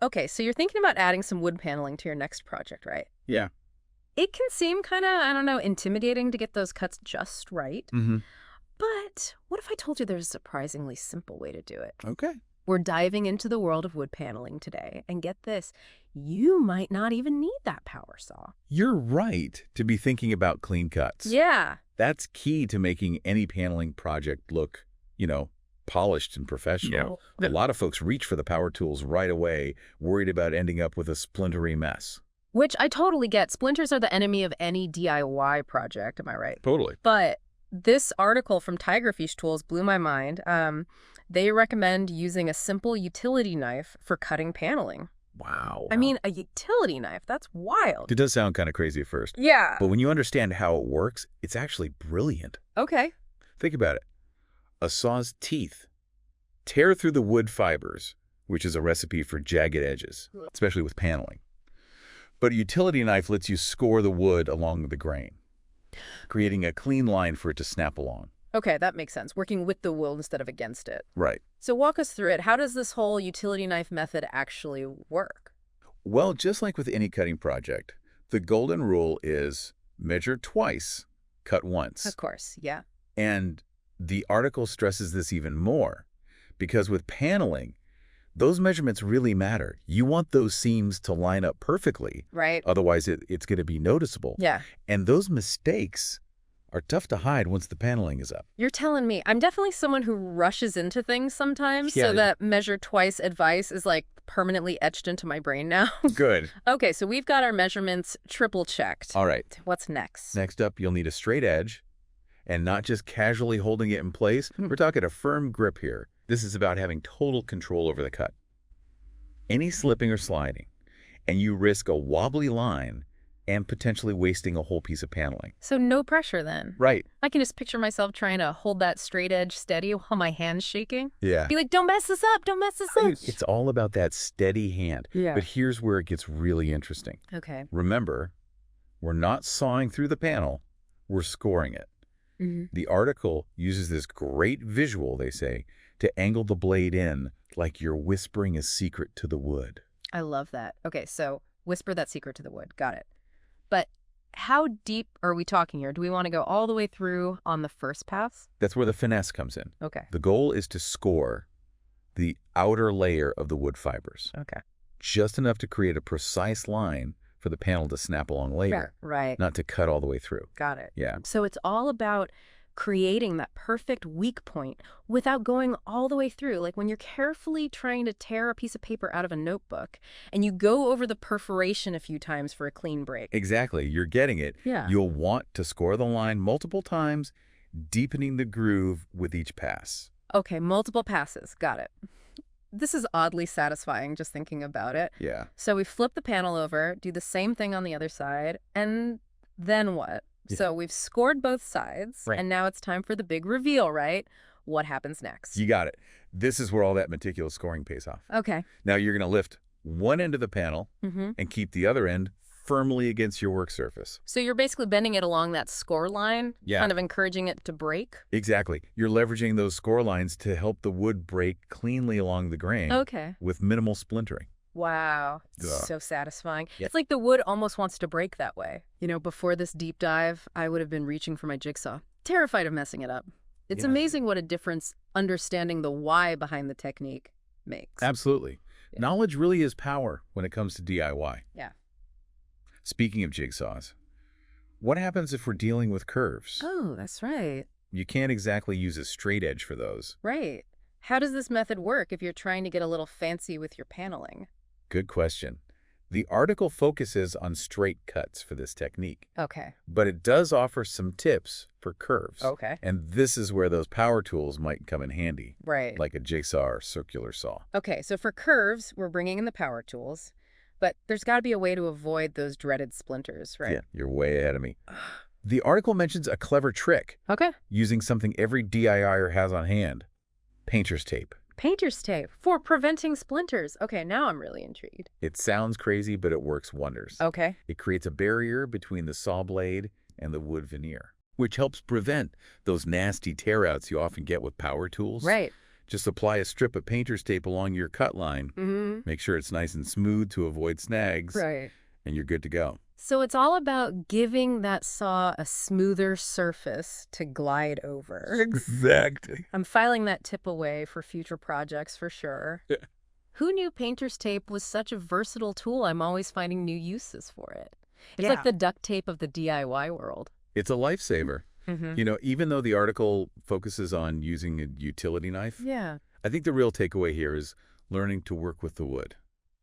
Okay, so you're thinking about adding some wood paneling to your next project, right? Yeah. It can seem kind of, I don't know, intimidating to get those cuts just right. Mm-hmm. But what if I told you there's a surprisingly simple way to do it? Okay. We're diving into the world of wood paneling today. And get this, you might not even need that power saw. You're right to be thinking about clean cuts. Yeah. That's key to making any paneling project look, polished and professional. Yeah. A lot of folks reach for the power tools right away, worried about ending up with a splintery mess. Which I totally get. Splinters are the enemy of any DIY project, am I right? Totally. But this article from TigerFish Tools blew my mind. They recommend using a simple utility knife for cutting paneling. Wow. I mean, a utility knife, that's wild. It does sound kind of crazy at first. Yeah. But when you understand how it works, it's actually brilliant. Okay. Think about it. A saw's teeth tear through the wood fibers, which is a recipe for jagged edges, especially with paneling. But a utility knife lets you score the wood along the grain, creating a clean line for it to snap along. Okay, that makes sense. Working with the wool instead of against it. Right. So walk us through it. How does this whole utility knife method actually work? Well, just like with any cutting project, the golden rule is measure twice, cut once. Of course, yeah. And the article stresses this even more, because with paneling, those measurements really matter. You want those seams to line up perfectly. Right. Otherwise, it's going to be noticeable. Yeah. And those mistakes are tough to hide once the paneling is up. You're telling me. I'm definitely someone who rushes into things sometimes, Yeah. so that measure twice advice is like permanently etched into my brain now. Good. Okay, so we've got our measurements triple checked. All right. What's next? Next up, you'll need a straight edge, and not just casually holding it in place. We're talking a firm grip here. This is about having total control over the cut. Any slipping or sliding, and you risk a wobbly line and potentially wasting a whole piece of paneling. So no pressure then. Right. I can just picture myself trying to hold that straight edge steady while my hand's shaking. Yeah. Be like, don't mess this up, don't mess this up. It's all about that steady hand. Yeah. But here's where it gets really interesting. Okay. Remember, we're not sawing through the panel, we're scoring it. Mm-hmm. The article uses this great visual, they say, to angle the blade in like you're whispering a secret to the wood. I love that. Okay, so whisper that secret to the wood. Got it. But how deep are we talking here? Do we want to go all the way through on the first pass? That's where the finesse comes in. Okay. The goal is to score the outer layer of the wood fibers, Okay. just enough to create a precise line for the panel to snap along later, Right. not to cut all the way through. Got it. Yeah. So it's all about creating that perfect weak point without going all the way through. Like when you're carefully trying to tear a piece of paper out of a notebook and you go over the perforation a few times for a clean break. Exactly. You're getting it. Yeah. You'll want to score the line multiple times, deepening the groove with each pass. Okay, multiple passes. Got it. This is oddly satisfying just thinking about it. Yeah. So we flip the panel over, do the same thing on the other side, and then what? Yeah. So we've scored both sides, Right. and now it's time for the big reveal, right? What happens next? You got it. This is where all that meticulous scoring pays off. Okay. Now you're going to lift one end of the panel Mm-hmm. and keep the other end firmly against your work surface. So you're basically bending it along that score line, Yeah. kind of encouraging it to break? Exactly. You're leveraging those score lines to help the wood break cleanly along the grain Okay. with minimal splintering. Wow. Duh. So satisfying. Yeah. It's like the wood almost wants to break that way. You know, before this deep dive, I would have been reaching for my jigsaw, terrified of messing it up. It's Yeah. amazing what a difference understanding the why behind the technique makes. Absolutely. Yeah. Knowledge really is power when it comes to DIY. Yeah. Speaking of jigsaws, what happens if we're dealing with curves? Oh, that's right. You can't exactly use a straight edge for those. Right. How does this method work if you're trying to get a little fancy with your paneling? Good question. The article focuses on straight cuts for this technique, Okay. but it does offer some tips for curves. Okay. And this is where those power tools might come in handy, Right. like a jigsaw or circular saw. Okay, so for curves, we're bringing in the power tools, but there's got to be a way to avoid those dreaded splinters, right? Yeah, you're way ahead of me. The article mentions a clever trick Okay. using something every DIYer has on hand, painter's tape. Painter's tape for preventing splinters. Okay, now I'm really intrigued. It sounds crazy, but it works wonders. Okay. It creates a barrier between the saw blade and the wood veneer, which helps prevent those nasty tear-outs you often get with power tools. Right. Just apply a strip of painter's tape along your cut line. Mm-hmm. Make sure it's nice and smooth to avoid snags, Right. and you're good to go. So it's all about giving that saw a smoother surface to glide over. Exactly. I'm filing that tip away for future projects for sure. Yeah. Who knew painter's tape was such a versatile tool? I'm always finding new uses for it. It's Yeah. like the duct tape of the DIY world. It's a lifesaver. Mm-hmm. You know, even though the article focuses on using a utility knife, Yeah, I think the real takeaway here is learning to work with the wood.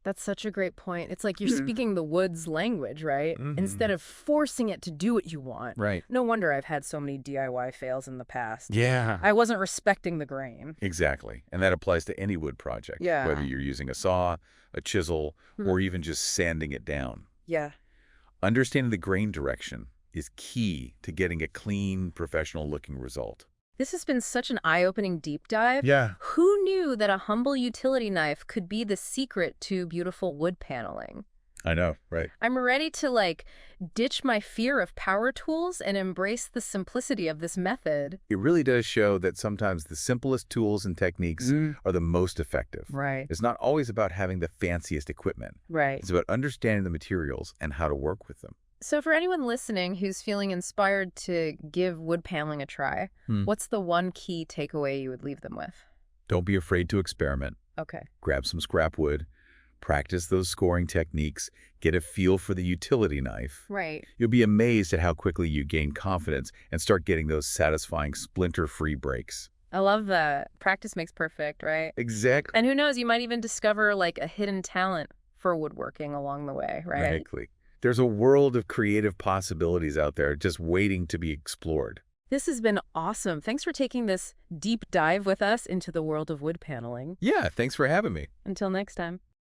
that's such a great point. It's like you're speaking the wood's language, right? Mhm. Instead of forcing it to do what you want. Right. No wonder I've had so many DIY fails in the past. Yeah. I wasn't respecting the grain. Exactly. And that applies to any wood project, Yeah. whether you're using a saw, a chisel, or even just sanding it down. Yeah. Understanding the grain direction is key to getting a clean, professional-looking result. This has been such an eye-opening deep dive. Yeah. Who knew that a humble utility knife could be the secret to beautiful wood paneling? I know, right? I'm ready to, ditch my fear of power tools and embrace the simplicity of this method. It really does show that sometimes the simplest tools and techniques are the most effective. Right. It's not always about having the fanciest equipment. Right. It's about understanding the materials and how to work with them. So for anyone listening who's feeling inspired to give wood paneling a try, what's the one key takeaway you would leave them with? Don't be afraid to experiment. Okay. Grab some scrap wood, practice those scoring techniques, get a feel for the utility knife. Right. You'll be amazed at how quickly you gain confidence and start getting those satisfying splinter-free breaks. I love that. Practice makes perfect, right? Exactly. And who knows, you might even discover a hidden talent for woodworking along the way, right? Exactly. There's a world of creative possibilities out there just waiting to be explored. This has been awesome. Thanks for taking this deep dive with us into the world of wood paneling. Yeah, thanks for having me. Until next time.